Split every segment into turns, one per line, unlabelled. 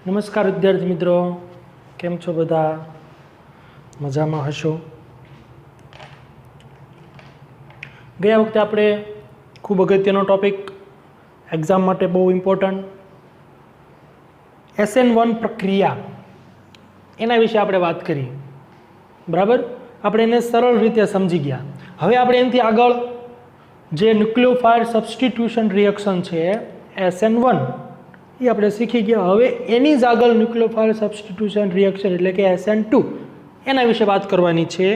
નમસ્કાર વિદ્યાર્થી મિત્રો, કેમ છો બધા? મજામાં હશો? ગયા વખતે આપણે ખૂબ અગત્યનો ટોપિક, એક્ઝામ માટે બહુ ઇમ્પોર્ટન્ટ SN1 પ્રક્રિયા, એના વિશે આપણે વાત કરી. બરાબર, આપણે એને સરળ રીતે સમજી ગયા. હવે આપણે એનાથી આગળ જે ન્યુક્લિયોફાઇલ સબસ્ટિટ્યુશન રિએક્શન છે SN1 એ આપણે શીખી ગયા. હવે એની જ આગળ ન્યુક્લિયોફાઇલ સબસ્ટિટ્યુશન રિએક્શન એટલે કે SN2 એના વિશે વાત કરવાની છે.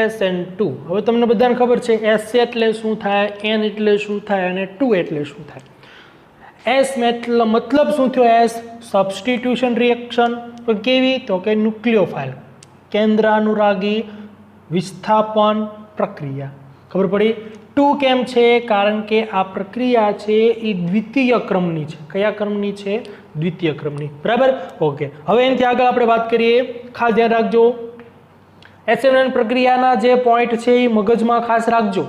SN2 હવે તમને બધાને ખબર છે S એટલે શું થાય, N એટલે શું થાય અને 2 એટલે શું થાય. S મતલબ શું થયો? S substitution reaction. તો કેવી? તો કે ન્યુક્લિયોફાઇલ કેન્દ્રાનુરાગી વિસ્થાપન પ્રક્રિયા. ખબર પડી? 2 કેમ છે? કારણ કે આ પ્રક્રિયા છે એ દ્વિતીય ક્રમની છે. કયા ક્રમની છે? દ્વિતીય ક્રમની. બરાબર, ઓકે. હવે એનાથી આગળ આપણે વાત કરીએ. ખાસ ધ્યાન રાખજો, SN1 પ્રક્રિયાના જે પોઈન્ટ છે એ મગજમાં ખાસ રાખજો.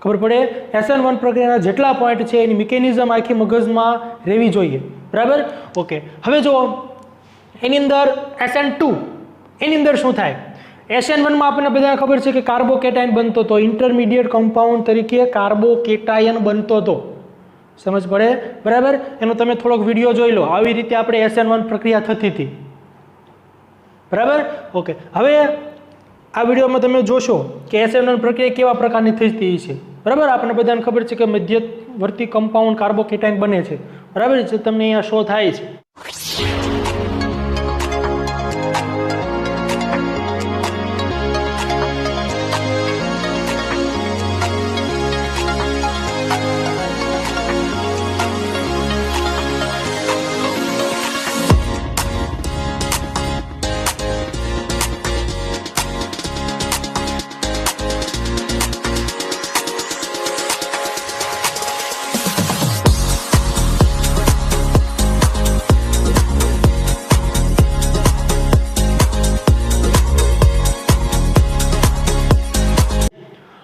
ખબર પડે? SN1 પ્રક્રિયાના જેટલા પોઈન્ટ છે એની મિકેનિઝમ આખી મગજમાં રહેવી જોઈએ. બરાબર, ઓકે. હવે જો એની અંદર SN2 એની અંદર શું થાય? SN1 માં આપણને બધાને ખબર છે કે કાર્બોકેટાયન બનતો હતો, ઇન્ટરમીડિયેટ કમ્પાઉન્ડ તરીકે કાર્બોકેટાયન બનતો હતો. સમજ પડે? બરાબર, એનો તમે થોડોક વિડીયો જોઈ લો. આવી રીતે આપણે SN1 પ્રક્રિયા થતી હતી. બરાબર, ઓકે. હવે આ વિડીયોમાં તમે જોશો કે SN1 પ્રક્રિયા કેવા પ્રકારની થતી છે. બરાબર, આપણને બધાને ખબર છે કે મધ્યવર્તી કમ્પાઉન્ડ કાર્બોકેટાયન બને છે. બરાબર, જે તમને અહીંયા શો થાય છે.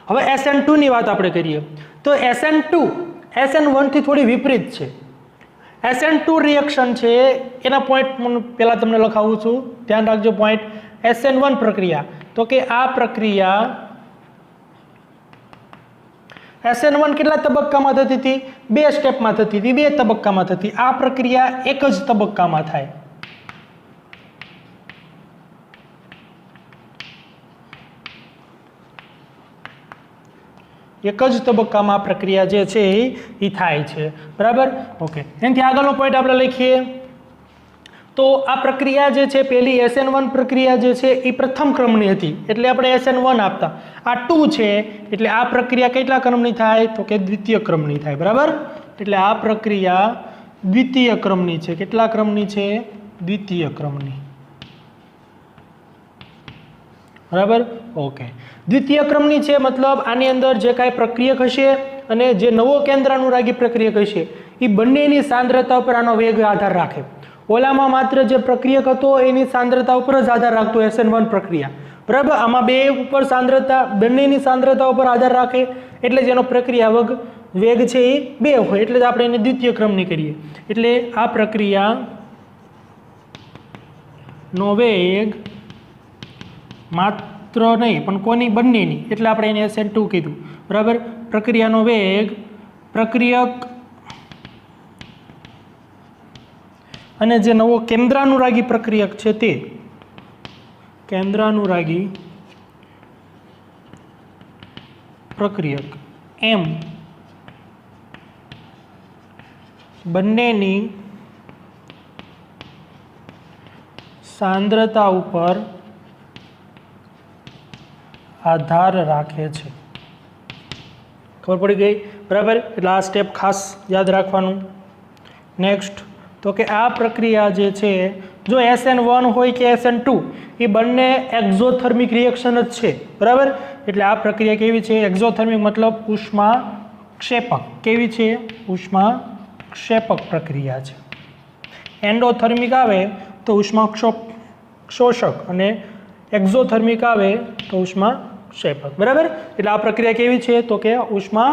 હવે SN2 ની વાત આપણે કરીએ તો SN2 SN1 થી થોડી વિપરીત છે. SN2 રિએક્શન છે એના પોઈન્ટ પહેલા તમને લખાવું છું, ધ્યાન રાખજો પોઈન્ટ. SN1 પ્રક્રિયા, તો કે આ પ્રક્રિયા SN1 કેટલા તબક્કામાં થતી હતી? 2 સ્ટેપમાં થતી હતી, 2 તબક્કામાં થતી. આ પ્રક્રિયા એક જ તબક્કામાં થાય. એક જ તબક્કામાં પ્રક્રિયા જે છે એ થાય છે. બરાબર, ઓકે. એનાથી આગળનો પોઈન્ટ આપણે લખીએ તો આ પ્રક્રિયા જે છે પહેલી SN1 પ્રક્રિયા જે છે એ પ્રથમ ક્રમની હતી એટલે આપણે SN1 આપતા. આ 2 છે એટલે આ પ્રક્રિયા કેટલા ક્રમની થાય? તો કે દ્વિતીય ક્રમની થાય. બરાબર, એટલે આ પ્રક્રિયા દ્વિતીય ક્રમની છે. કેટલા ક્રમની છે? દ્વિતીય ક્રમની. બરાબર, ઓકે. દ્વિતીય ક્રમની છે મતલબ આની અંદર જે કાંઈ પ્રક્રિયક હશે અને જે નવો કેન્દ્રાનુરાગી પ્રક્રિયક હશે એ બંનેની સાંદ્રતા ઉપર આનો વેગ આધાર રાખે. ઓલામાં માત્ર જે પ્રક્રિયક હતો એની સાંદ્રતા ઉપર જ આધાર રાખતો SN1 પ્રક્રિયા. બરાબર, આમાં બે ઉપર સાંદ્રતા, બંનેની સાંદ્રતા ઉપર આધાર રાખે એટલે જ એનો પ્રક્રિયા વેગ છે એ 2 હોય એટલે જ આપણે એને દ્વિતીય ક્રમની કરીએ. એટલે આ પ્રક્રિયાનો વેગ માત્ર નહીં પણ કોની? બંનેની. એટલે આપણે એને SN2 કીધું. બરાબર, પ્રક્રિયાનો વેગ પ્રક્રિયક અને જે નવો કેન્દ્રાનુરાગી પ્રક્રિયક છે તે કેન્દ્રાનુરાગી પ્રક્રિયક એમ બંનેની સાંદ્રતા ઉપર આધાર રાખે છે. ખબર પડી ગઈ? બરાબર, એટલે આ સ્ટેપ ખાસ યાદ રાખવાનું. નેક્સ્ટ, તો કે આ પ્રક્રિયા જે છે જો SN1 હોય કે SN2 એ બંને એક્ઝોથર્મિક રિએક્શન જ છે. બરાબર, એટલે આ પ્રક્રિયા કેવી છે? એક્ઝોથર્મિક મતલબ ઉષ્મા ક્ષેપક. કેવી છે? ઉષ્મા ક્ષેપક પ્રક્રિયા છે. એન્ડોથર્મિક આવે તો ઉષ્મા શોષક અને એક્ઝોથર્મિક આવે તો ઉષ્મા ક્ષેપક, બરાબર. એટલે આ પ્રક્રિયા કેવી છે તો કે ઉષ્મા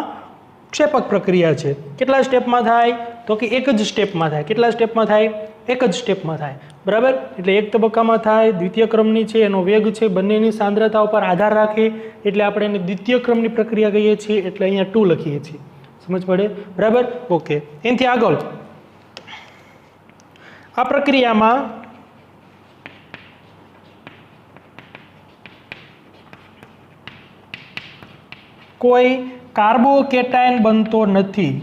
ક્ષેપક પ્રક્રિયા છે. કેટલા સ્ટેપમાં થાય તો કે એક જ સ્ટેપમાં થાય. કેટલા સ્ટેપમાં થાય? એક જ સ્ટેપમાં થાય, બરાબર. એટલે એક તબક્કામાં થાય, દ્વિતીય ક્રમની છે, એનો વેગ છે, બંનેની સાંદ્રતા ઉપર આધાર રાખે એટલે આપણે એને દ્વિતીય ક્રમની પ્રક્રિયા કહીએ છીએ, એટલે અહીંયા 2 લખીએ છીએ. સમજ પડે, બરાબર. ઓકે, એનાથી આગળ આ પ્રક્રિયામાં કોઈ કાર્બોકેટાયન બનતો નથી.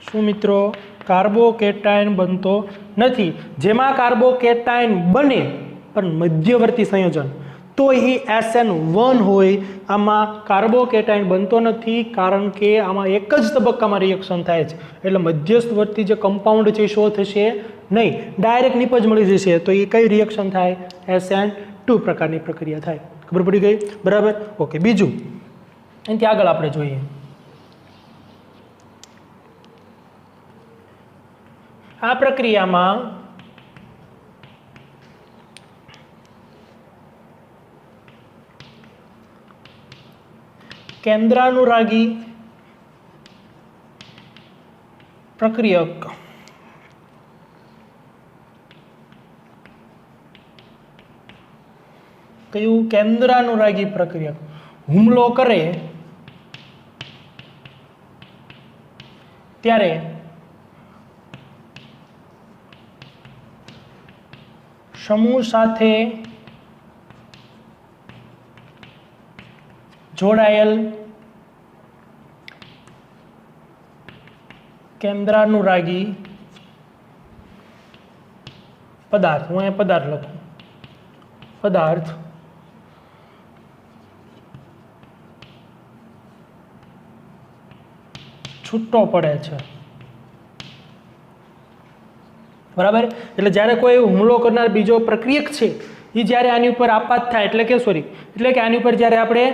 શું મિત્રો? કાર્બોકેટાયન બનતો નથી. જેમાં કાર્બોકેટાયન બને પણ મધ્યવર્તી સંયોજન તો એ SN1 હોય. આમાં કાર્બોકેટાયન બનતો નથી કારણ કે આમાં એક જ તબક્કામાં રિએક્શન થાય છે, એટલે મધ્યવર્તી જે કમ્પાઉન્ડ છે શો થશે નહીં, ડાયરેક્ટ નિપજ મળી જશે. તો એ કઈ રિએક્શન થાય? SN2 પ્રકારની પ્રક્રિયા થાય. ખબર પડી ગઈ, બરાબર. ઓકે, બીજું એનાથી આગળ આપણે જોઈએ. આ પ્રક્રિયામાં કેન્દ્રાનુરાગી પ્રક્રિયક કયું? કેન્દ્રાનુરાગી પ્રક્રિયક હુમલો કરે ત્યારે સમૂહ સાથે જોડાયેલ કેન્દ્રાનુરાગી પદાર્થ, હું અહીંયા પદાર્થ લખું, પદાર્થ છૂટો પડે છે, બરાબર. એટલે જ્યારે કોઈ હુમલો કરનાર બીજો પ્રક્રિયક છે એ જ્યારે આની ઉપર આપાત થાય એટલે કે આની ઉપર જ્યારે આપણે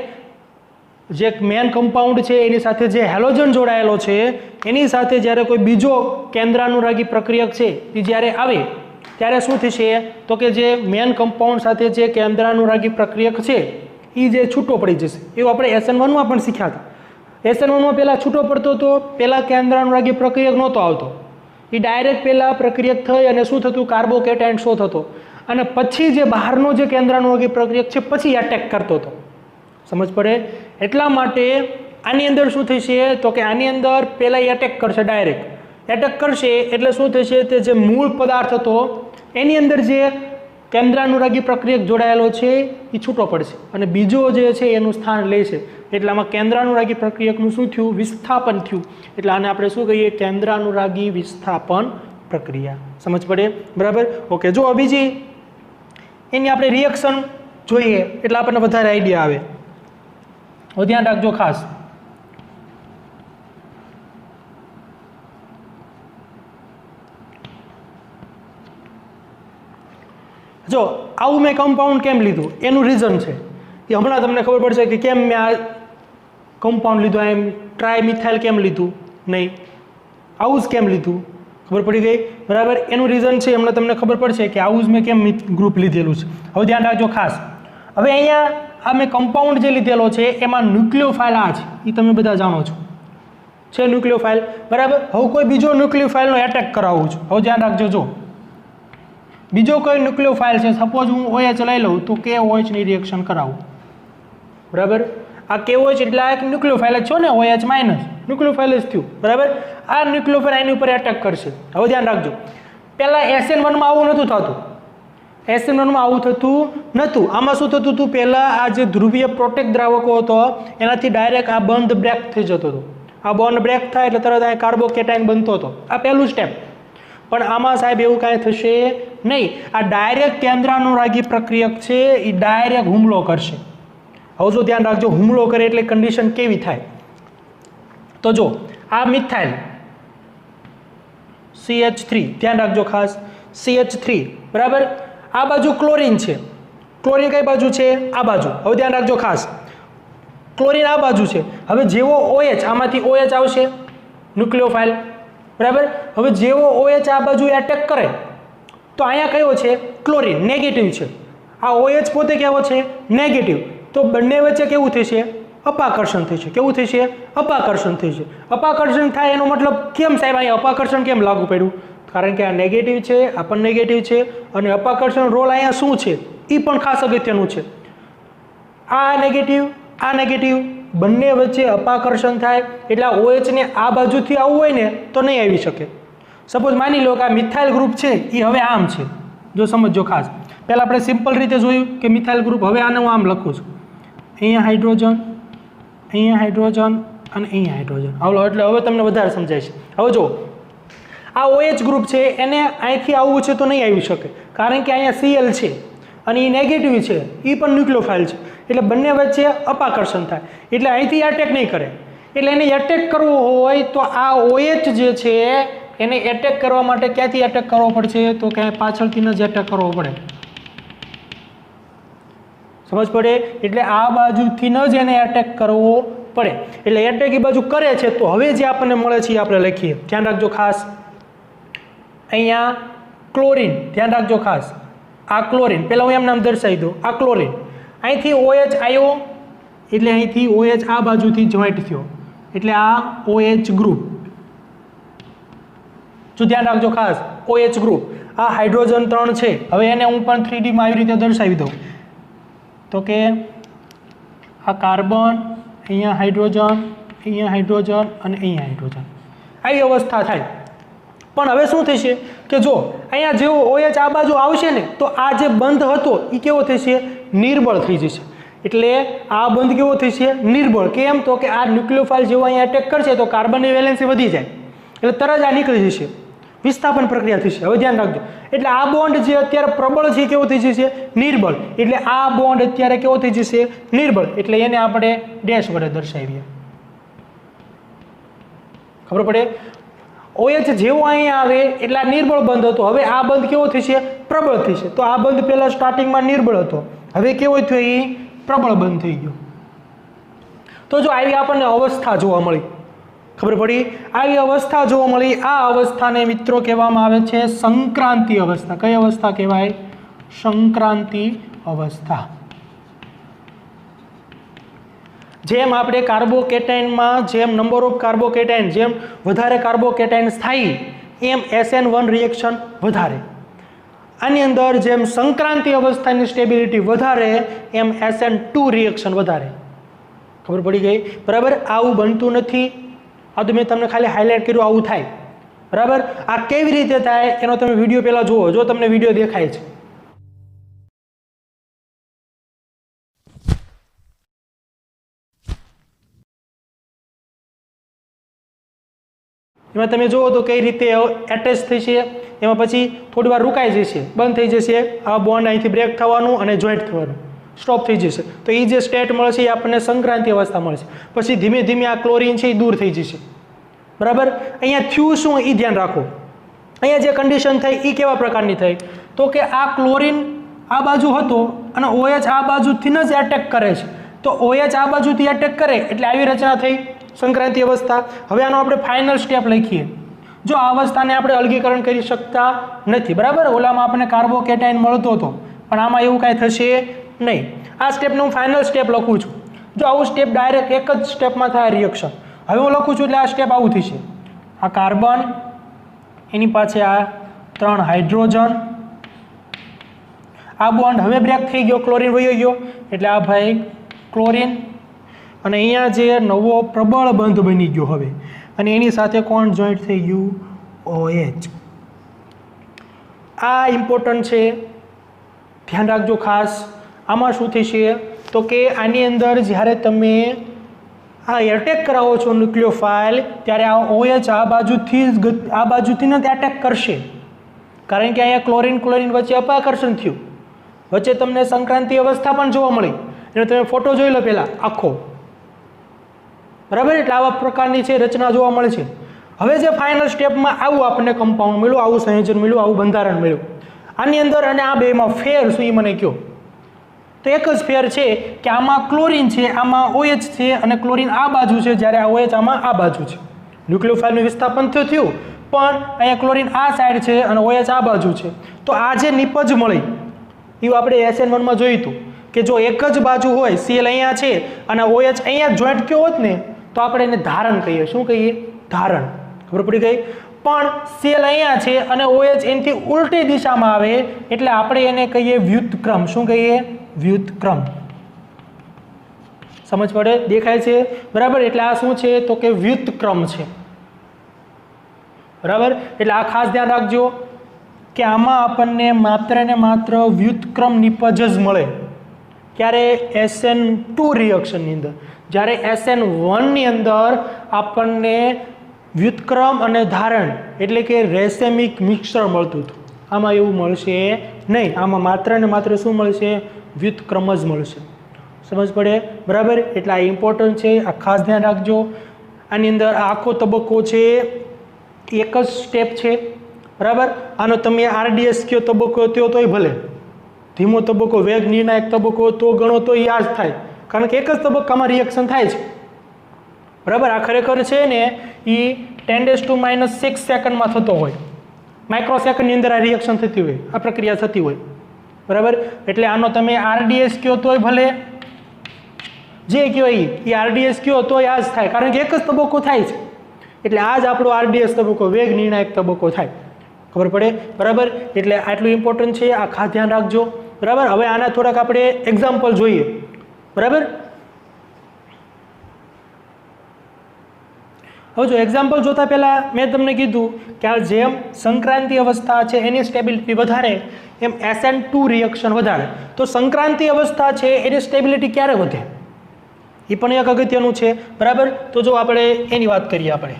જે મેન કમ્પાઉન્ડ છે એની સાથે જે હેલોજન જોડાયેલો છે એની સાથે જ્યારે કોઈ બીજો કેન્દ્રાનુરાગી પ્રક્રિયક છે એ જ્યારે આવે ત્યારે શું થશે તો કે જે મેન કમ્પાઉન્ડ સાથે જે કેન્દ્રાનુરાગી પ્રક્રિયક છે એ જે છૂટો પડી જશે. એવું આપણે SN1માં પણ શીખ્યા હતા. SN1માં પહેલાં છૂટો પડતો હતો, પહેલાં કેન્દ્રાનુરાગી પ્રક્રિયક નહોતો આવતો, એ ડાયરેક્ટ પહેલાં પ્રક્રિયક થઈ અને શું થતું? કાર્બોકેટાયન શો થતો, અને પછી જે બહારનો જે કેન્દ્રાનુરાગી પ્રક્રિયક છે પછી એટેક કરતો હતો. સમજ પડે? એટલા માટે આની અંદર શું થશે તો કે આની અંદર પહેલાં એટેક કરશે, ડાયરેક્ટ એટેક કરશે એટલે શું થશે? તે જે મૂળ પદાર્થ હતો એની અંદર જે કેન્દ્રાનુરાગી પ્રક્રિયક જોડાયેલો છે એ છૂટો પડશે અને બીજો જે છે એનું સ્થાન લેશે. એટલે આમાં કેન્દ્રાનુરાગી પ્રક્રિયકનું શું થયું? વિસ્થાપન થયું. એટલે આને આપણે શું કહીએ? કેન્દ્રાનુરાગી વિસ્થાપન પ્રક્રિયા. સમજ પડે, બરાબર. ઓકે, જો બીજી એની આપણે રિએક્શન જોઈએ એટલે આપણને વધારે આઈડિયા આવે. હવે ધ્યાન રાખજો ખાસ. જો આવું મેં કમ્પાઉન્ડ કેમ લીધું એનું રીઝન છે એ હમણાં તમને ખબર પડશે કે કેમ મેં આ કમ્પાઉન્ડ લીધું, એમ ટ્રાયમિથાઇલ કેમ લીધું નહીં, આવું જ કેમ લીધું, ખબર પડી ગઈ, બરાબર. એનું રીઝન છે હમણાં તમને ખબર પડશે કે આવું જ મેં કેમ ગ્રુપ લીધેલું છે. હવે ધ્યાન રાખજો ખાસ. હવે અહીંયા આ મેં કમ્પાઉન્ડ જે લીધેલો છે એમાં ન્યુક્લિયોફાઇલ આ છે, એ તમે બધા જાણો છો છે ન્યુક્લિયોફાઇલ, બરાબર. હવે કોઈ બીજો ન્યુક્લિયોફાઇલનો એટેક કરાવું છું. હવે ધ્યાન રાખજો, જો બીજો કોઈ ન્યુક્લિયોફાઇલ છે, સપોઝ હું OH લઈ લઉં તો KOH ની રિએક્શન કરાવું, બરાબર. આ KOH એટલે આ એક ન્યુક્લિયોફાઇલ જ છો ને, OH માઇનસ ન્યુક્લિયોફાઇલ જ થયું, બરાબર. આ ન્યુક્લિયોફાઇલ આની ઉપર એટેક કરશે. હવે ધ્યાન રાખજો, પહેલાં SN1માં આવું નહોતું થતું, SN1માં આવું થતું નહોતું. આમાં શું થતું હતું? પહેલાં આ જે ધ્રુવીય પ્રોટેક દ્રાવકો હતો એનાથી ડાયરેક્ટ આ બંધ બ્રેક થઈ જતો હતો. આ બોન્ડ બ્રેક થાય એટલે તરત અહીં કાર્બોકેટાયન બનતો હતો. આ પહેલું સ્ટેપ. પણ આમાં સાહેબ એવું કાંઈ થશે નહીં. આ ડાયરેક્ટ કેન્દ્રાનુરાગી પ્રક્રિયક છે એ ડાયરેક્ટ હુમલો કરશે. હવે જો ધ્યાન રાખજો, હુમલો કરે એટલે કન્ડિશન કેવી થાય તો જો આ મિથાઇલ CH3, ધ્યાન રાખજો ખાસ, CH3, બરાબર. આ બાજુ ક્લોરીન છે, ક્લોરીન કઈ બાજુ છે? આ બાજુ. હવે ધ્યાન રાખજો ખાસ, ક્લોરીન આ બાજુ છે. હવે જેવો OH, આમાંથી OH આવશે ન્યુક્લિયોફાઇલ, બરાબર. હવે જેવો OH આ બાજુ એટેક કરે તો અહીંયા કયો છે? ક્લોરીન, નેગેટિવ છે. આ OH પોતે કેવો છે? નેગેટિવ. તો બંને વચ્ચે કેવું થશે? અપાકર્ષણ થશે. કેવું થશે? અપાકર્ષણ થશે. અપાકર્ષણ થાય એનો મતલબ કેમ સાહેબ અહીંયા અપાકર્ષણ કેમ લાગુ પડ્યું? કારણ કે આ નેગેટિવ છે, આ પણ નેગેટિવ છે, અને અપાકર્ષણ રોલ અહીંયા શું છે એ પણ ખાસ અગત્યનું છે. આ નેગેટિવ બંને વચ્ચે અપાકર્ષણ થાય એટલે OH ને આ બાજુથી આવવું હોય ને તો નહીં આવી શકે. સપોઝ માની લો કે આ મિથાઇલ ગ્રુપ છે એ હવે આમ છે. જો સમજો ખાસ, પહેલાં આપણે સિમ્પલ રીતે જોયું કે મિથાઇલ ગ્રુપ, હવે આને હું આમ લખું છું, અહીંયા હાઇડ્રોજન, અહીંયા હાઇડ્રોજન અને અહીંયા હાઇડ્રોજન. આવલો એટલે હવે તમને વધારે સમજાય છે. હવે જો આ OH ગ્રુપ છે એને અહીંથી આવવું છે તો નહીં આવી શકે, કારણ કે અહીંયા Cl છે અને એ નેગેટિવ છે, એ પણ ન્યુક્લિયોફાઇલ છે, એટલે બંને વચ્ચે અપાકર્ષણ થાય એટલે અહીંથી એટેક નહીં કરે. એટલે એને એટેક કરવો હોય તો આ OH જે છે એને એટેક કરવા માટે ક્યાંથી એટેક કરવો પડશે? તો ક્યાંય પાછળથી જ એટેક કરવો પડે. સમજ પડે? એટલે આ બાજુથી જ એને એટેક કરવો પડે. એટલે એટેક એ બાજુ કરે છે તો હવે જે આપણને મળે છે એ આપણે લખીએ. ધ્યાન રાખજો ખાસ, અહીંયા ક્લોરીન, ધ્યાન રાખજો ખાસ, આ ક્લોરીન, પહેલાં હું એમ નામ દર્શાવી દઉં, આ ક્લોરીન, અહીંથી OH આવ્યો એટલે અહીંથી OH આ બાજુથી જોઈન્ટ થયો એટલે આ OH ગ્રુપ. જો ધ્યાન રાખજો ખાસ, OH ગ્રુપ, આ હાઇડ્રોજન 3 છે. હવે એને હું પણ 3D માં આવી રીતે દર્શાવી દઉં તો કે આ કાર્બન, અહીંયા હાઇડ્રોજન, અહીંયા હાઇડ્રોજન અને અહીંયા હાઇડ્રોજન, આવી અવસ્થા થાય. પણ હવે શું થશે કે જો અહીંયા જેવો OH આ બાજુ આવશે ને તો આ જે બંધ હતો એ કેવો થશે? નિર્બળ થઈ જશે. એટલે આ બંધ કેવો થશે? નિર્બળ. કેમ? તો કે આ ન્યુક્લિયોફાઇલ જેવો અહીંયા એટેક કરશે તો કાર્બનની વેલેન્સી વધી જાય એટલે તરત આ નીકળી જશે, વિસ્થાપન પ્રક્રિયા થશે. હવે ધ્યાન રાખજો, એટલે આ બોન્ડ જે અત્યારે પ્રબળ છે કેવો થઈ જશે? નિર્બળ. એટલે આ બોન્ડ અત્યારે કેવો થઈ જશે? નિર્બળ. એટલે એને આપણે ડેશ વડે દર્શાવીએ. ખબર પડે? OH જેવો અહીંયા આવે એટલે આ નિર્બળ બંધ હતો, હવે આ બંધ કેવો થશે? પ્રબળ થશે. તો આ બંધ પહેલા સ્ટાર્ટિંગમાં નિર્બળ હતો, હવે કેવો થયો? એ પ્રબળ બંધ થઈ ગયો. તો જો આવી આપણને અવસ્થા જોવા મળી, ખબર પડી? આવી અવસ્થા જોવા મળી. આ અવસ્થાને મિત્રો કહેવામાં આવે છે સંક્રાંતિ અવસ્થા. કઈ અવસ્થા કહેવાય? સંક્રાંતિ અવસ્થા. જેમ આપણે કાર્બોકેટાઇનમાં જેમ નંબર ઓફ કાર્બોકેટાઇન જેમ વધારે કાર્બોકેટાઇન્સ થાય એમ SN1 રિએક્શન વધારે. આની અંદર જેમ સંક્રાંતિ અવસ્થાની સ્ટેબિલિટી વધારે એમ SN2 રિએક્શન વધારે. ખબર પડી ગઈ? બરાબર. આવું બનતું નથી, આ તો મેં તમને ખાલી હાઇલાઇટ કર્યું, આવું થાય. બરાબર. આ કેવી રીતે થાય એનો તમે વિડીયો પહેલાં જુઓ, જો તમને વિડીયો દેખાય છે. એમાં તમે જુઓ તો કઈ રીતે એટેચ થશે, એમાં પછી થોડી વાર રોકાઈ જશે, બંધ થઈ જશે, આ બોન્ડ અહીંથી બ્રેક થવાનું અને જોઈન્ટ થવાનું, સ્ટોપ થઈ જશે. તો એ જે સ્ટેટ મળશે એ આપણને સંક્રાંતિ અવસ્થા મળશે. પછી ધીમે ધીમે આ ક્લોરીન છે એ દૂર થઈ જશે. બરાબર. અહીંયા થયું શું એ ધ્યાન રાખો. અહીંયા જે કન્ડિશન થઈ એ કેવા પ્રકારની થઈ? તો કે આ ક્લોરીન આ બાજુ હતો અને OH આ બાજુથી જ એટેક કરે છે. તો OH આ બાજુથી એટેક કરે એટલે આવી રચના થઈ સંક્રાંતિ અવસ્થા. હવે આનો આપણે ફાઇનલ સ્ટેપ લખીએ. જો આ અવસ્થાને આપણે અલગીકરણ કરી શકતા નથી. બરાબર. ઓલામાં આપણે કાર્બોકેટાઇન મળતો હતો પણ આમાં એવું કાંઈ થશે નહીં. આ સ્ટેપનું હું ફાઇનલ સ્ટેપ લખું છું. જો આવું સ્ટેપ ડાયરેક્ટ એક જ સ્ટેપમાં થાય રિએક્શન. હવે હું લખું છું એટલે આ સ્ટેપ આવું થશે. આ કાર્બન, એની પાછળ આ 3 હાઇડ્રોજન, આ બોન્ડ હવે બ્રેક થઈ ગયો, ક્લોરીન વયો ગયો એટલે આ ભાઈ ક્લોરીન, અને અહીંયા જે નવો પ્રબળ બંધ બની ગયો હવે, અને એની સાથે કોણ જોઈન્ટ થઈ ગયું? OH. આ ઇમ્પોર્ટન્ટ છે, ધ્યાન રાખજો ખાસ. આમાં શું થશે તો કે આની અંદર જ્યારે તમે આ એટેક કરાવો છો ન્યુક્લિયોફાઇલ ત્યારે આ OH આ બાજુથી જ એટેક કરશે, કારણ કે અહીંયા ક્લોરીન વચ્ચે અપાકર્ષણ થયું, વચ્ચે તમને સંક્રાંતિ અવસ્થા પણ જોવા મળી. એનો તમે ફોટો જોઈ લો પહેલાં આખો. બરાબર. એટલે આવા પ્રકારની છે રચના જોવા મળે છે. હવે જે ફાઇનલ સ્ટેપમાં આવું આપણને કમ્પાઉન્ડ મળ્યું, આવું સંયોજન મળ્યું, આવું બંધારણ મળ્યું. આની અંદર અને આ બેમાં ફેર શું એ મને કહો? તો એક જ ફેર છે કે આમાં ક્લોરીન છે, આમાં OH છે, અને ક્લોરીન આ બાજુ છે જ્યારે આ OH આમાં આ બાજુ છે. ન્યુક્લિયોફાઇલનું વિસ્થાપન થયું પણ અહીંયા ક્લોરીન આ સાઈડ છે અને OH આ બાજુ છે, તો આ જે નિપજ મળી એવું આપણે SN1 માં જોયું હતું કે જો એક જ બાજુ હોય, Cl અહીંયા છે અને OH અહીંયા જોઈન્ટ કયો હોત ને તો આપણે એને ધારણ કહીએ. શું કહીએ? ધારણ. ખબર પડી ગઈ? પણ Cl અહીંયા છે અને OH એનાથી ઉલટી દિશામાં આવે એટલે આપણે એને કહીએ વ્યુત્ક્રમ. શું કહીએ? વ્યુત્ક્રમ. સમજ પડે? દેખાય છે? બરાબર. એટલે આ શું છે તો કે વ્યુત્ક્રમ છે. બરાબર. એટલે આ ખાસ ધ્યાન રાખજો કે આમાં આપણને માત્ર ને માત્ર વ્યુત્ક્રમ નિપજ જ મળે. ક્યારે? SN2 રિએક્શનની અંદર. જ્યારે SN1 ની અંદર આપણને વ્યુત્ક્રમ અને ધારણ એટલે કે રેસેમિક મિક્સર મળતું હતું. આમાં એવું મળશે નહીં. આમાં માત્ર ને માત્ર શું મળશે? વ્યુત્ક્રમ જ મળશે. સમજ પડે? બરાબર. એટલે આ ઇમ્પોર્ટન્ટ છે, આ ખાસ ધ્યાન રાખજો. આની અંદર આખો તબક્કો છે એક જ સ્ટેપ છે. બરાબર. આનો તમે RDS કયો તબક્કો થયો તોય ભલે, ધીમો તબક્કો, વેગ નિર્ણાયક તબક્કો તો ગણો તો યાદ થાય, કારણ કે એક જ તબક્કામાં રિએક્શન થાય છે. બરાબર. આ ખરેખર છે ને એ 10⁻⁻6 સેકન્ડમાં થતો હોય, માઇક્રો સેકન્ડની અંદર આ રિએક્શન થતી હોય, આ પ્રક્રિયા થતી હોય. બરાબર. એટલે આનો તમે RDS કયો તોય ભલે, જે કયો એ RDS કયો તો આ જ થાય, કારણ કે એક જ તબક્કો થાય છે. એટલે આ જ આપણો RDS તબક્કો, વેગ નિર્ણાયક તબક્કો થાય. ખબર પડે? બરાબર. એટલે આટલું ઇમ્પોર્ટન્ટ છે, આ ખાસ ધ્યાન રાખજો. બરાબર. હવે આના થોડાક આપણે એક્ઝામ્પલ જોઈએ. બરાબર. હવે જો એક્ઝામ્પલ જોતા પહેલાં મેં તમને કીધું કે આ જેમ સંક્રાંતિ અવસ્થા છે એની સ્ટેબિલિટી વધારે એમ SN2 રિએક્શન વધારે. તો સંક્રાંતિ અવસ્થા છે એની સ્ટેબિલિટી ક્યારે વધે એ પણ એક અગત્યનું છે. બરાબર. તો જો આપણે એની વાત કરીએ. આપણે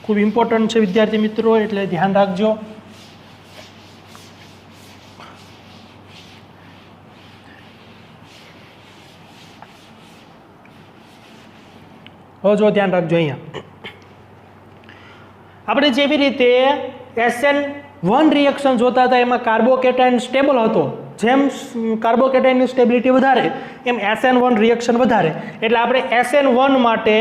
ખૂબ ઇમ્પોર્ટન્ટ છે વિદ્યાર્થી મિત્રો, એટલે ધ્યાન રાખજો. હવે જો ધ્યાન રાખજો. અહીંયા આપણે જેવી રીતે SN1 રિએક્શન જોતા હતા એમાં કાર્બોકેટાઇન સ્ટેબલ હતો, જેમ કાર્બોકેટાઇનની સ્ટેબિલિટી વધારે એમ SN1 રિએક્શન વધારે. એટલે આપણે SN1 માટે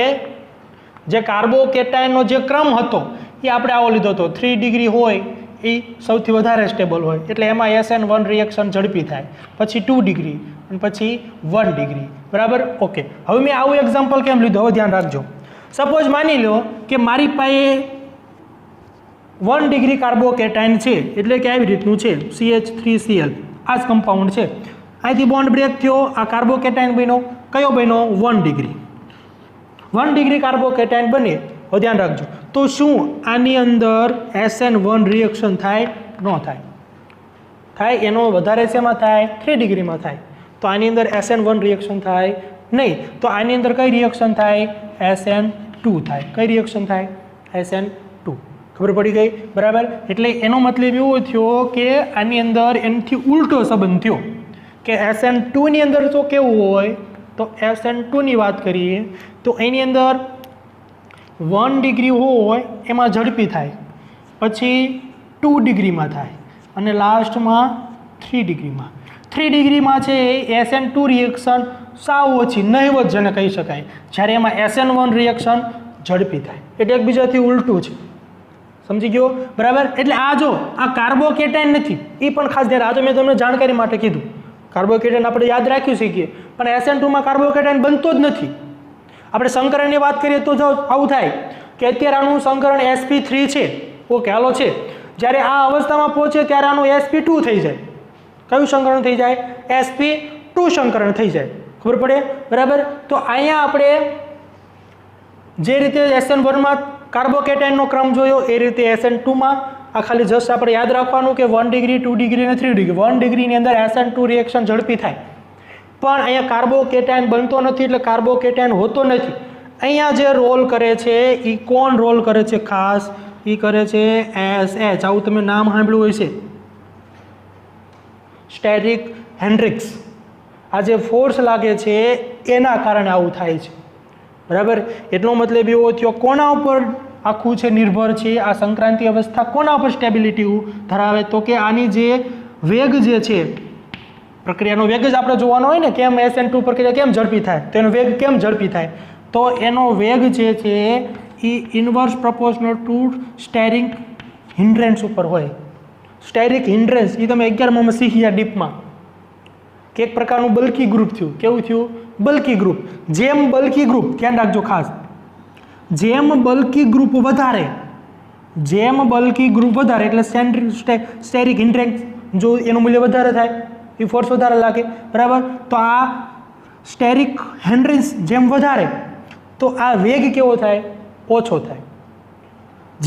જે કાર્બોકેટાઇનનો જે ક્રમ હતો એ આપણે આવો લીધો હતો, 3 ડિગ્રી હોય એ સૌથી વધારે સ્ટેબલ હોય, એટલે એમાં SN1 રિએક્શન ઝડપી થાય, પછી 2 ડિગ્રી અને પછી 1 ડિગ્રી. બરાબર. ઓકે. હવે મેં આવું એક્ઝામ્પલ કેમ લીધું હવે ધ્યાન રાખજો. સપોઝ માની લો કે મારી પાસે 1 ડિગ્રી કાર્બોકેટાઇન છે, એટલે કે આવી રીતનું છે CH3Cl, આ જ કમ્પાઉન્ડ છે. અહીંથી બોન્ડ બ્રેક થયો, આ કાર્બોકેટાઇન બન્યો. કયો બન્યો? 1 ડિગ્રી. 1 ડિગ્રી કાર્બોકેટાઇન બને. હવે ધ્યાન રાખજો. તો શું આની અંદર SN1 રિએક્શન થાય? ન થાય. થાય. એનો વધારે શેમાં થાય? 3 ડિગ્રીમાં થાય. તો આની અંદર SN1 રિએક્શન થાય નહીં. તો આની અંદર કઈ રિએક્શન થાય? SN2 થાય. કઈ રિએક્શન થાય? SN2. ખબર પડી ગઈ? બરાબર. એટલે એનો મતલબ એવો થયો કે આની અંદર એનાથી ઉલટો સંબંધ થયો કે SN2 ની અંદર તો કેવું હોય, તો SN2 ની વાત કરીએ તો એની અંદર 1 ડિગ્રી હોય એમાં ઝડપી થાય, પછી 2 ડિગ્રીમાં થાય અને લાસ્ટમાં 3 ડિગ્રીમાં. 3 ડિગ્રીમાં છે એ SN2 રિએક્શન સાવ ઓછી, નહીવત જેને કહી શકાય, જ્યારે એમાં SN1 રિએક્શન ઝડપી થાય. એટલે એકબીજાથી ઉલટું છે. સમજી ગયો? બરાબર. એટલે આ જો આ કાર્બોકેટાઇન નથી, એ પણ ખાસ ધ્યાન. આ તો મેં તમને જાણકારી માટે કીધું. કાર્બોકેટાઇન આપણે યાદ રાખી શકીએ, પણ SN2 કાર્બોકેટાઇન બનતો જ નથી. આપણે સંકરણની વાત કરીએ તો જો આવું થાય કે અત્યારે આનું સંકરણ sp3 છે. ઓકે, હાલો છે. જ્યારે આ અવસ્થામાં પહોંચે ત્યારે આનું sp2 થઈ જાય. કયું સંકરણ થઈ જાય? sp2 સંકરણ થઈ જાય. ખબર પડે? બરાબર. તો અહીંયા આપણે જે રીતે SN1 કાર્બોકેટાઇનનો ક્રમ જોયો એ રીતે SN2 આ ખાલી જસ્ટ આપણે યાદ રાખવાનું કે 1 ડિગ્રી, 2 ડિગ્રી અને 3 ડિગ્રી. 1 ડિગ્રીની અંદર SN2 રિએક્શન ઝડપી થાય, પણ અહીંયા કાર્બોકેટાઇન બનતો નથી, એટલે કાર્બોકેટાઇન હોતો નથી. અહીંયા જે રોલ કરે છે એ કોણ રોલ કરે છે? ખાસ એ કરે છે SH. આવું તમે નામ સાંભળ્યું હોય છે, સ્ટેરિક હેન્ડ્રિક્સ. આ જે ફોર્સ લાગે છે એના કારણે આવું થાય છે. બરાબર. એટલો મતલબ એવો થયો કોના ઉપર આખું છે નિર્ભર છે આ સંક્રાંતિ અવસ્થા, કોના ઉપર સ્ટેબિલિટી ધરાવે? તો કે આની જે વેગ જે છે, પ્રક્રિયાનો વેગ જ આપણે જોવાનો હોય ને, કેમ SN2 પ્રક્રિયા કેમ ઝડપી થાય, તો એનો વેગ કેમ ઝડપી થાય? તો એનો વેગ જે છે એ ઇન્વર્સ પ્રોપોર્શનલ ટુ સ્ટેરિક હિન્ડ્રેન્સ ઉપર હોય. સ્ટેરિક હિન્ડ્રેન્સ એ તમે 11માં શીખ્યા ડીપમાં કે એક પ્રકારનું બલ્કી ગ્રુપ થયું. કેવું થયું? Bulky group. જેમ બલ્કી ગ્રુપ, ધ્યાન રાખજો ખાસ, જેમ બલ્કી ગ્રુપ વધારે એટલે સ્ટેરિક હિન્ડ્રેન્સ જો એનું મૂલ્ય વધારે થાય એ ફોર્સ વધારે લાગે, બરાબર. તો આ સ્ટેરિક હિન્ડ્રેન્સ જેમ વધારે તો આ વેગ કેવો થાય? ઓછો થાય.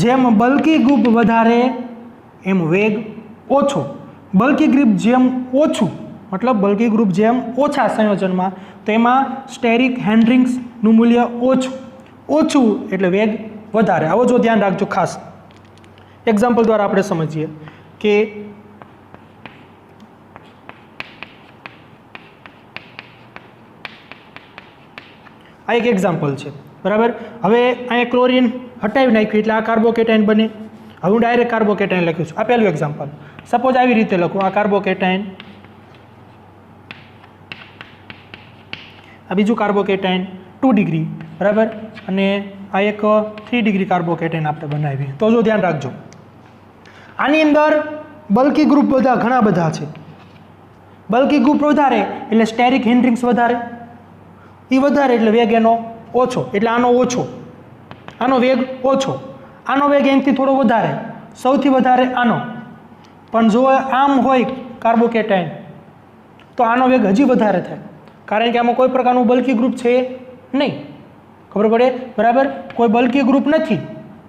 જેમ બલ્કી ગ્રુપ વધારે એમ વેગ ઓછો. બલ્કી ગ્રુપ જેમ ઓછું મતલબ બલ્કી ગ્રુપ જેમ ઓછા સંયોજનમાં તો એમાં સ્ટેરિક હિન્ડ્રેન્સનું મૂલ્ય ઓછું એટલે વેગ વધારે. આવો જો ધ્યાન રાખજો ખાસ. એક્ઝામ્પલ દ્વારા આપણે સમજીએ કે આ એક એક્ઝામ્પલ છે, બરાબર. હવે અહીંયા ક્લોરીન હટાવી નાખ્યું એટલે આ કાર્બોકેટાઇન બને. હવે હું ડાયરેક્ટ કાર્બોકેટાઇન લખું છું. આ પહેલું એક્ઝામ્પલ. સપોઝ આવી રીતે લખું, આ કાર્બોકેટાઇન, આ બીજું કાર્બોકેટાઇન 2 ડિગ્રી, બરાબર. અને આ એક 3 ડિગ્રી કાર્બોકેટાઇન આપણે બનાવીએ. તો જો ધ્યાન રાખજો, આની અંદર બલ્કી ગ્રુપ ઘણા બધા છે. બલ્કી ગ્રુપ વધારે એટલે સ્ટેરિક હિન્ડ્રેન્સ વધારે, એ વધારે એટલે વેગ એનો ઓછો, એટલે આનો ઓછો, આનો વેગ ઓછો, આનો વેગ એનાથી થોડો વધારે, સૌથી વધારે આનો. પણ જો આમ હોય કાર્બોકેટાઇન તો આનો વેગ હજી વધારે થાય, કારણ કે આમાં કોઈ પ્રકારનું બલ્કી ગ્રુપ છે નહીં. ખબર પડે? બરાબર. કોઈ બલ્કી ગ્રુપ નથી,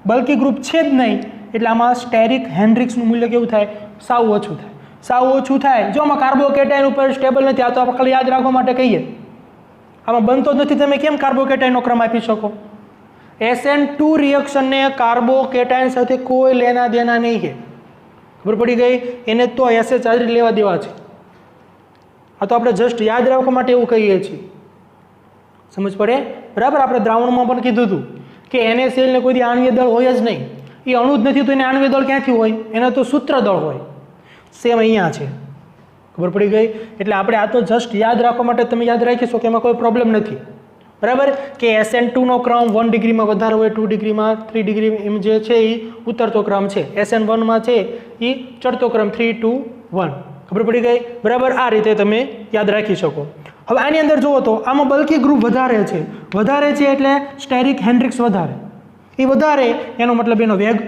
બલ્કી ગ્રુપ છે જ નહીં, એટલે આમાં સ્ટેરિક હિન્ડ્રેન્સનું મૂલ્ય કેવું થાય? સાવ ઓછું થાય. સાવ ઓછું થાય. જો આમાં કાર્બોકેટાઇન ઉપર સ્ટેબલ નથી, આ તો આપણે ખાલી યાદ રાખવા માટે કહીએ. આમાં બનતો જ નથી, તમે કેમ કાર્બોકેટાઇનનો ક્રમ આપી શકો? SN2 રિએક્શનને કાર્બોકેટાઇન સાથે કોઈ લેના દેના નહીં છે. ખબર પડી ગઈ? એને તો SH હાજરી લેવા દેવા છે. આ તો આપણે જસ્ટ યાદ રાખવા માટે એવું કહીએ છીએ. સમજ પડે? બરાબર. આપણે દ્રાવણમાં પણ કીધું હતું કે NaCl ને કોઈ આણ્વીય દળ હોય જ નહીં. એ અણુ જ નથી તો એને આણ્વીય દળ ક્યાંથી હોય? એને તો સૂત્ર દળ હોય. સેમ અહીંયા છે. ખબર પડી ગઈ? એટલે આપણે આ તો જસ્ટ યાદ રાખવા માટે તમે યાદ રાખીશો કે એમાં કોઈ પ્રોબ્લેમ નથી, બરાબર. કે SN2નો ક્રમ 1 ડિગ્રીમાં વધારે હોય, 2 ડિગ્રીમાં, 3 ડિગ્રી એમ જે છે એ ઉતરતો ક્રમ છે. SN1માં છે એ ચડતો ક્રમ 3, 2, 1. ખબર પડી ગઈ? બરાબર. આ રીતે તમે યાદ રાખી શકો. હવે આની અંદર જુઓ તો આમાં બલ્કી ગ્રુપ વધારે છે એટલે સ્ટેરિક હિન્ડ્રેન્સ વધારે. એ વધારે એનો મતલબ એનો વેગ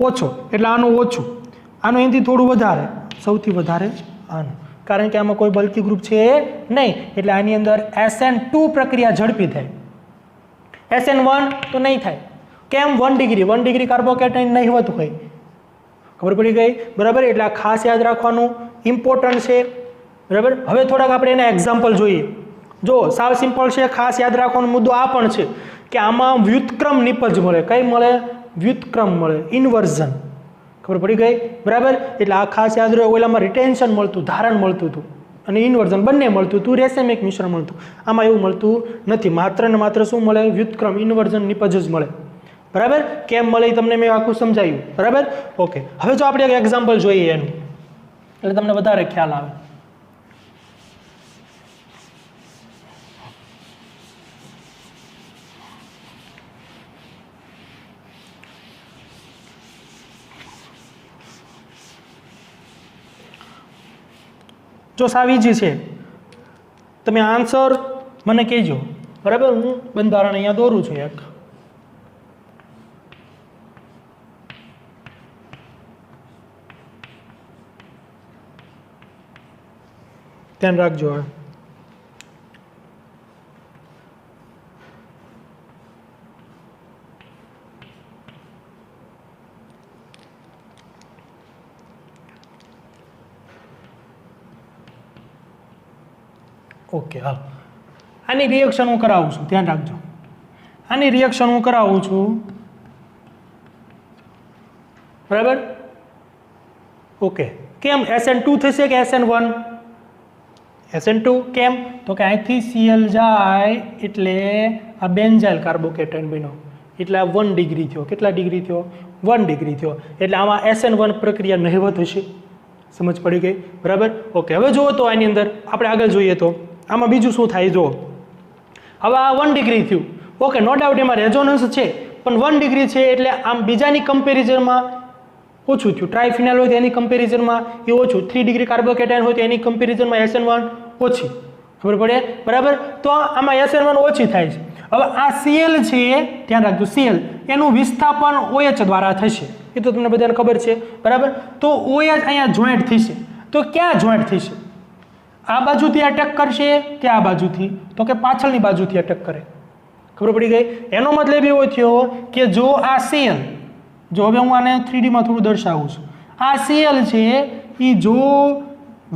ઓછો, એટલે આનું ઓછું, આનું એનાથી થોડું વધારે, સૌથી વધારે આનું, કારણ કે આમાં કોઈ બલ્કી ગ્રુપ છે નહીં, એટલે આની અંદર SN2 પ્રક્રિયા ઝડપી થાય. SN1 તો નહીં થાય. કેમ? 1 ડિગ્રી કાર્બોકેટાઇન નહીવત હોય. ખબર પડી ગઈ? બરાબર. એટલે આ ખાસ યાદ રાખવાનું ઇમ્પોર્ટન્ટ છે, બરાબર. હવે થોડાક આપણે એના એક્ઝામ્પલ જોઈએ. જો સાવ સિમ્પલ છે, ખાસ યાદ રાખવાનો મુદ્દો આ પણ છે કે આમાં વ્યુત્ક્રમ નિપજ મળે. કઈ મળે? વ્યુત્ક્રમ મળે, ઇન્વર્ઝન. ખબર પડી ગઈ? બરાબર. એટલે આ ખાસ યાદ રહે. ઓલામાં રિટેન્શન મળતું, ધારણ મળતું હતું, અને ઇન્વર્ઝન બંને મળતું હતું, રેસેમિક મિશ્રણ મળતું. આમાં એવું મળતું નથી. માત્ર ને માત્ર શું મળે? વ્યુત્ક્રમ, ઇન્વર્ઝન નિપજ જ મળે. બરાબર. કેમ મળે તમને મેં આખું સમજાવ્યું. બરાબર. ઓકે. હવે જો આપણે એક એક્ઝામ્પલ જોઈએ એનું, એટલે તમને વધારે ખ્યાલ આવે. જો સાવ ઈજી છે, તમે આન્સર મને કહેજો. બરાબર. હું બંધારણ અહીંયા દોરું છું એક. ધ્યાન રાખજો. ઓકે. હાલ આની રિએક્શન હું કરાવું છું. ધ્યાન રાખજો. આની રિએક્શન હું કરાવું છું. બરાબર. ઓકે. કેમ SN2 થશે કે SN1? SN2. કેમ? તો કે અહીંથી Cl જાય એટલે આ બેન્ઝાઇલ કાર્બોકેટાઇન બન્યો, એટલે આ 1 ડિગ્રી થયો. કેટલા ડિગ્રી થયો? 1 ડિગ્રી થયો. એટલે આમાં SN1 પ્રક્રિયા નહિવત હશે. સમજ પડી ગઈ? બરાબર. ઓકે. હવે જુઓ તો આની અંદર આપણે આગળ જોઈએ તો આમાં બીજું શું થાય? જો હવે આ 1 ડિગ્રી થયું. ઓકે, નો ડાઉટ એમાં રેઝોનન્સ છે, પણ 1 ડિગ્રી છે એટલે આમ બીજાની કમ્પેરિઝનમાં ઓછું થયું. ટ્રાયફિનાઇલ હોય તો એની કમ્પેરિઝનમાં એ ઓછું, 3 ડિગ્રી કાર્બોકેટાયન હોય તો એની કમ્પેરિઝનમાં SN1 ઓછી. ખબર પડે? બરાબર. તો આમાં SN1 ઓછી થાય છે. હવે આ Cl છે, ધ્યાન રાખજો, Cl એનું વિસ્થાપન OH દ્વારા થશે, એ તો તમને બધાને ખબર છે. બરાબર. તો OH અહીંયા જોઈન્ટ થશે, તો ક્યાં જોઈન્ટ થશે? આ બાજુથી અટેક કરશે કે આ બાજુથી? તો કે પાછળની બાજુથી અટેક કરે. ખબર પડી ગઈ? એનો મતલબ એવો થયો કે જો આ Cl, જો હવે હું આને 3D માં થોડું દર્શાવું છું, આ Cl છે એ જો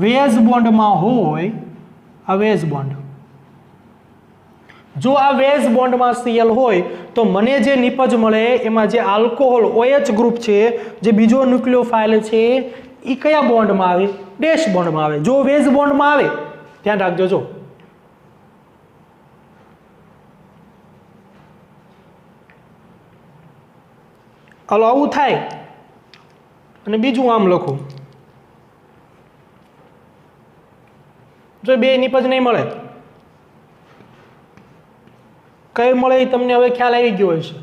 વેજ બોન્ડમાં હોય, આ વેજ બોન્ડ, જો આ વેજ બોન્ડમાં Cl હોય તો મને જે નિપજ મળે એમાં જે આલ્કોહોલ OH ગ્રુપ છે, જે બીજો ન્યુક્લિયોફાઇલ છે, એ કયા બોન્ડમાં આવે? ડેશ બોન્ડમાં આવે. જો વેજ બોન્ડમાં આવે, ધ્યાન રાખજો, જો હાલો આવું થાય અને બીજું આમ લખું, જો બે નિપજ નહીં મળે, કઈ મળે એ તમને હવે ખ્યાલ આવી ગયો હશે.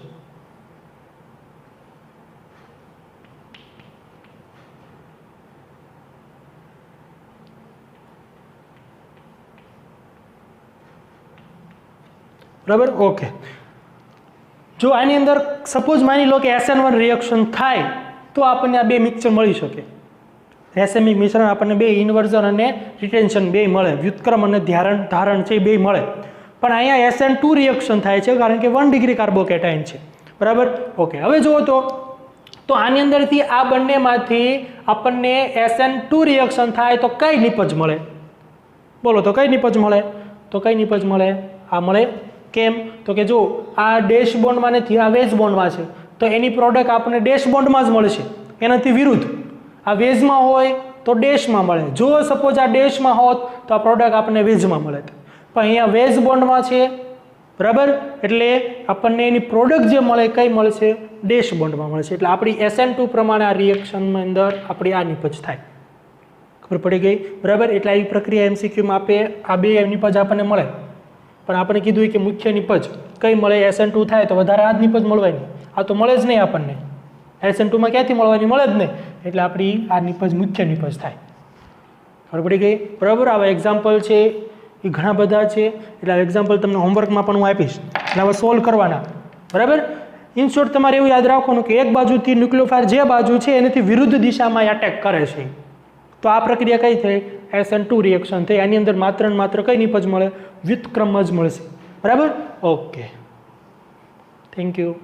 બરાબર. ઓકે, જો આની અંદર સપોઝ માની લો કે SN1 રિએક્શન થાય તો આપણને આ બે મિક્સચર મળી શકે. રાસાયણિક મિશ્રણ આપણને બે ઇન્વર્ઝન અને રિટેન્શન બે મળે, વ્યુત્ક્રમ અને ધારણ છે બે મળે. પણ અહીંયા SN2 રિએક્શન થાય છે કારણ કે 1 ડિગ્રી કાર્બોકેટાયન છે. બરાબર. ઓકે, હવે જુઓ તો આની અંદરથી આ બંનેમાંથી આપણને SN2 રિએક્શન થાય તો કઈ નિપજ મળે? બોલો, તો કઈ નિપજ મળે? તો કઈ નિપજ મળે? આ મળે. કેમ? તો કે જો આ ડેશ બોન્ડમાં નથી, આ વેજ બોન્ડમાં છે, તો એની પ્રોડક્ટ આપણને ડેશ બોન્ડમાં જ મળશે, એનાથી વિરુદ્ધ. આ વેજમાં હોય તો ડેશમાં મળે. જો સપોઝ આ ડેશમાં હોત તો આ પ્રોડક્ટ આપણને વેજમાં મળે, પણ અહીંયા વેજ બોન્ડમાં છે. બરાબર. એટલે આપણને એની પ્રોડક્ટ જે મળે કઈ મળશે? ડેશ બોન્ડમાં મળશે. એટલે આપણી SN2 પ્રમાણે આ રિએક્શનની અંદર આપણી આ નિપજ થાય. ખબર પડી ગઈ? બરાબર. એટલે આવી પ્રક્રિયા MCQમાં આપે આ બે નિપજ આપણને મળે, પણ આપણે કીધું કે મુખ્ય નિપજ કઈ મળે? SN2 થાય તો વધારે આ જ નિપજ મળવાની, આ તો મળે જ નહીં આપણને. SN2માં ક્યાંથી મળવાની? મળે જ નહીં. એટલે આપણી આ નિપજ મુખ્ય નિપજ થાય. ખબર પડી ગઈ? બરાબર. આવા એક્ઝામ્પલ છે એ ઘણા બધા છે, એટલે આ એક્ઝામ્પલ તમને હોમવર્કમાં પણ હું આપીશ, એટલે હવે સોલ્વ કરવાના. બરાબર. ઇન શોર્ટ તમારે એવું યાદ રાખવાનું કે એક બાજુથી ન્યુક્લિયોફાઇલ જે બાજુ છે એનાથી વિરુદ્ધ દિશામાં એટેક કરે છે, તો આ પ્રક્રિયા કઈ થઈ? SN2 રિએક્શન થઈ. આની અંદર માત્ર ને માત્ર કઈ નિપજ મળે? વ્યુત્ક્રમ જ મળશે. બરાબર. Okay, thank you.